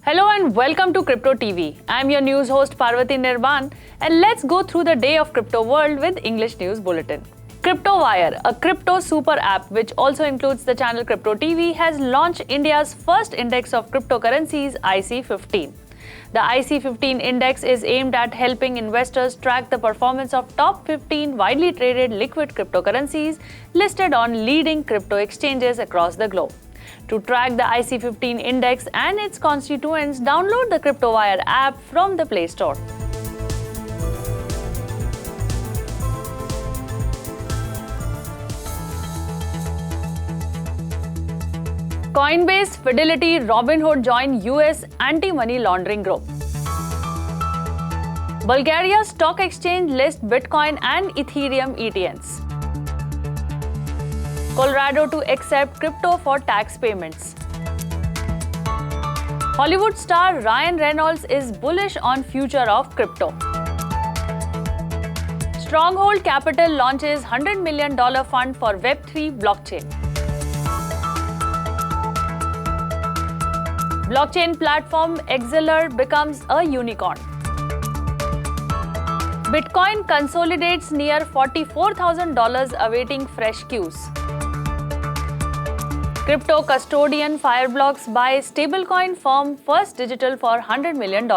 Hello and welcome to Crypto TV. I'm your news host Parvati Nirban and let's go through the day of crypto world with English News Bulletin. CryptoWire, a crypto super app which also includes the channel Crypto TV, has launched India's first index of cryptocurrencies, IC15. The IC15 index is aimed at helping investors track the performance of top 15 widely traded liquid cryptocurrencies listed on leading crypto exchanges across the globe. To track the IC15 index and its constituents, download the CryptoWire app from the Play Store. Coinbase, Fidelity, Robinhood join US anti-money laundering group. Bulgaria stock exchange lists Bitcoin and Ethereum ETNs. Colorado to accept crypto for tax payments. Hollywood star Ryan Reynolds is bullish on future of crypto. Stronghold Capital launches $100 million fund for Web3 blockchain. Blockchain platform Axelar becomes a unicorn. Bitcoin consolidates near $44,000 awaiting fresh queues. Crypto Custodian Fireblocks buys Stablecoin firm First Digital for $100 million.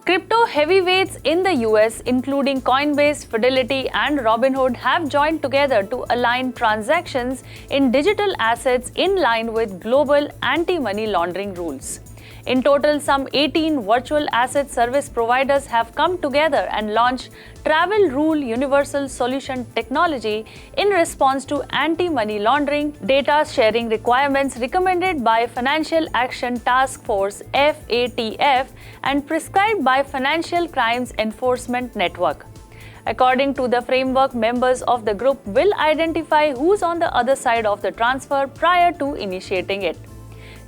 Crypto heavyweights in the US, including Coinbase, Fidelity, and Robinhood, have joined together to align transactions in digital assets in line with global anti-money laundering rules. In total, some 18 virtual asset service providers have come together and launched Travel Rule Universal Solution technology in response to anti-money laundering data sharing requirements recommended by Financial Action Task Force (FATF) and prescribed by Financial Crimes Enforcement Network. According to the framework, members of the group will identify who's on the other side of the transfer prior to initiating it.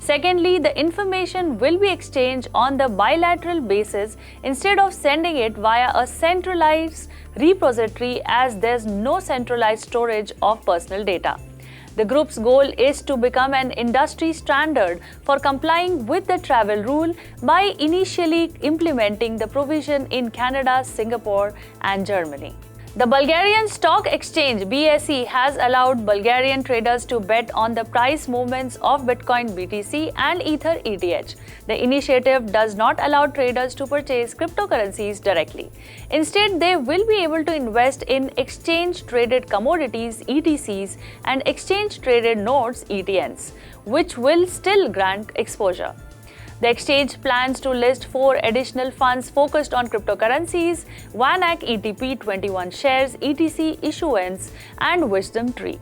Secondly, the information will be exchanged on the bilateral basis instead of sending it via a centralized repository, as there's no centralized storage of personal data. The group's goal is to become an industry standard for complying with the travel rule by initially implementing the provision in Canada, Singapore, and Germany. The Bulgarian Stock Exchange (BSE) has allowed Bulgarian traders to bet on the price movements of Bitcoin BTC and Ether ETH. The initiative does not allow traders to purchase cryptocurrencies directly. Instead, they will be able to invest in exchange-traded commodities (ETCs) and exchange-traded notes (ETNs), which will still grant exposure. The exchange plans to list 4 additional funds focused on cryptocurrencies: VanEck ETP 21 shares, ETC issuance, and Wisdom Tree.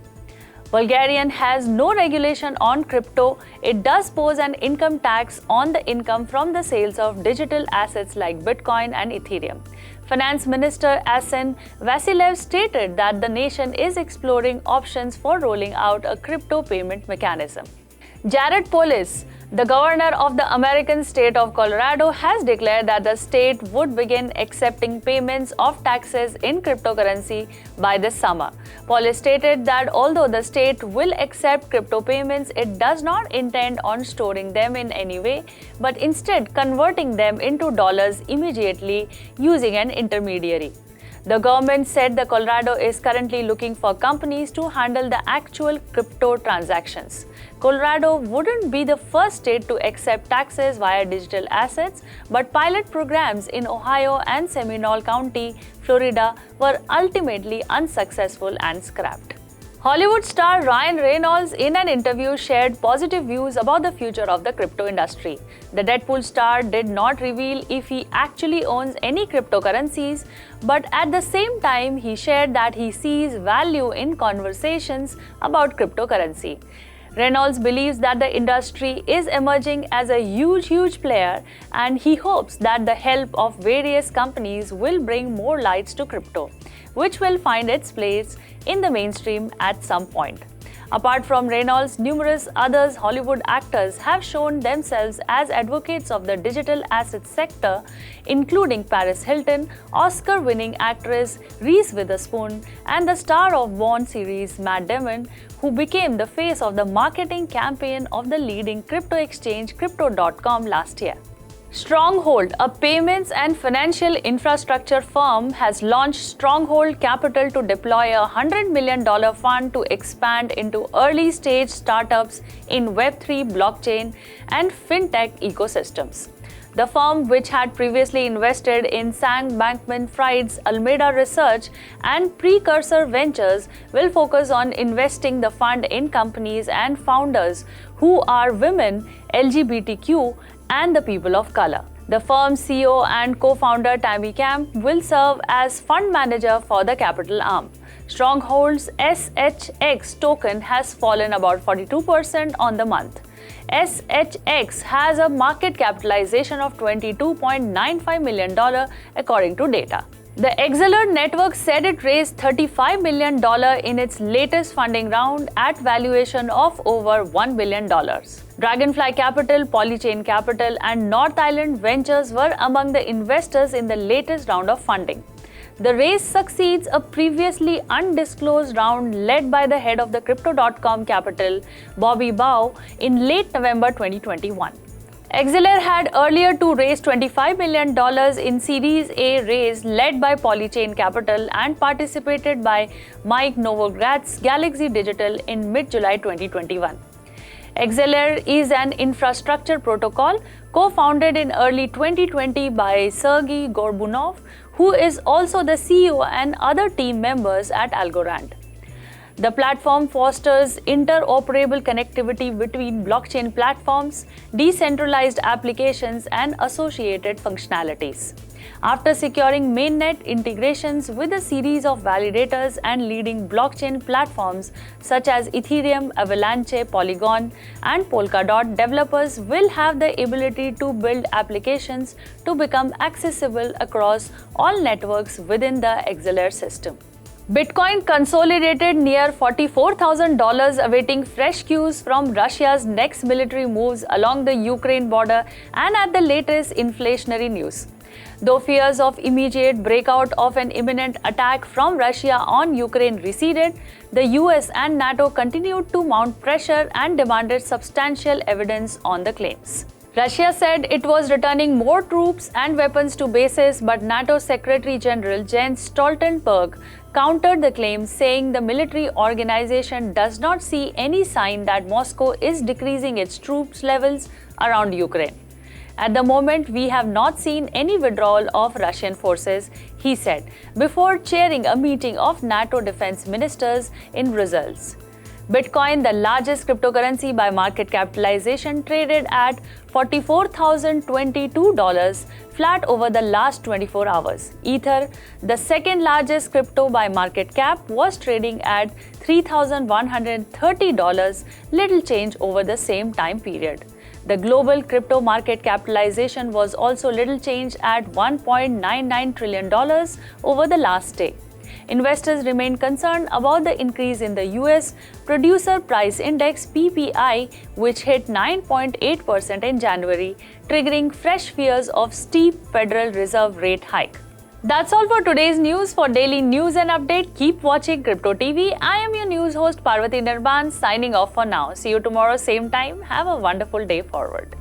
Bulgarian has no regulation on crypto. It does pose an income tax on the income from the sales of digital assets like Bitcoin and Ethereum. Finance Minister Arsen Vasilev stated that the nation is exploring options for rolling out a crypto payment mechanism. Jared Polis, the governor of the American state of Colorado, has declared that the state would begin accepting payments of taxes in cryptocurrency by this summer. Polis stated that although the state will accept crypto payments, it does not intend on storing them in any way, but instead converting them into dollars immediately using an intermediary. The government said the Colorado is currently looking for companies to handle the actual crypto transactions. Colorado wouldn't be the first state to accept taxes via digital assets, but pilot programs in Ohio and Seminole County, Florida, were ultimately unsuccessful and scrapped. Hollywood star Ryan Reynolds, in an interview, shared positive views about the future of the crypto industry. The Deadpool star did not reveal if he actually owns any cryptocurrencies, but at the same time, he shared that he sees value in conversations about cryptocurrency. Reynolds believes that the industry is emerging as a huge player, and he hopes that the help of various companies will bring more lights to crypto, which will find its place in the mainstream at some point. Apart from Reynolds, numerous other Hollywood actors have shown themselves as advocates of the digital asset sector, including Paris Hilton, Oscar-winning actress Reese Witherspoon, and the star of Bond series Matt Damon, who became the face of the marketing campaign of the leading crypto exchange Crypto.com last year. Stronghold, a payments and financial infrastructure firm, has launched Stronghold Capital to deploy a $100 million fund to expand into early-stage startups in Web3, blockchain, and fintech ecosystems. The firm, which had previously invested in Sang Bankman-Fried's Alameda Research and Precursor Ventures, will focus on investing the fund in companies and founders who are women, LGBTQ, and the people of color. The firm's CEO and co-founder Tammy Camp will serve as fund manager for the capital arm. Stronghold's SHX token has fallen about 42% on the month. SHX has a market capitalization of $22.95 million according to data. The Axelar network said it raised $35 million in its latest funding round at valuation of over $1 billion. Dragonfly Capital, Polychain Capital, and North Island Ventures were among the investors in the latest round of funding. The raise succeeds a previously undisclosed round led by the head of the Crypto.com Capital, Bobby Bao, in late November 2021. Axelar had earlier to raise $25 million in Series A raise led by Polychain Capital and participated by Mike Novogratz Galaxy Digital in mid-July 2021. Axelar is an infrastructure protocol co-founded in early 2020 by Sergey Gorbunov, who is also the CEO and other team members at Algorand. The platform fosters interoperable connectivity between blockchain platforms, decentralized applications, and associated functionalities. After securing mainnet integrations with a series of validators and leading blockchain platforms such as Ethereum, Avalanche, Polygon, and Polkadot, developers will have the ability to build applications to become accessible across all networks within the Axelar system. Bitcoin consolidated near $44,000, awaiting fresh cues from Russia's next military moves along the Ukraine border and at the latest inflationary news. Though fears of immediate breakout of an imminent attack from Russia on Ukraine receded, the US and NATO continued to mount pressure and demanded substantial evidence on the claims. Russia said it was returning more troops and weapons to bases, but NATO Secretary General Jens Stoltenberg countered the claims, saying the military organization does not see any sign that Moscow is decreasing its troops levels around Ukraine. At the moment, we have not seen any withdrawal of Russian forces, he said, before chairing a meeting of NATO defense ministers in Brussels. Bitcoin, the largest cryptocurrency by market capitalization, traded at $44,022, flat over the last 24 hours. Ether, the second largest crypto by market cap, was trading at $3,130, little change over the same time period. The global crypto market capitalization was also little change at $1.99 trillion over the last day. Investors remain concerned about the increase in the US Producer Price Index (PPI), which hit 9.8% in January, triggering fresh fears of steep Federal Reserve rate hike. That's all for today's news. For daily news and update, keep watching Crypto TV. I am your news host Parvati Nirban, signing off for now. See you tomorrow, same time. Have a wonderful day forward.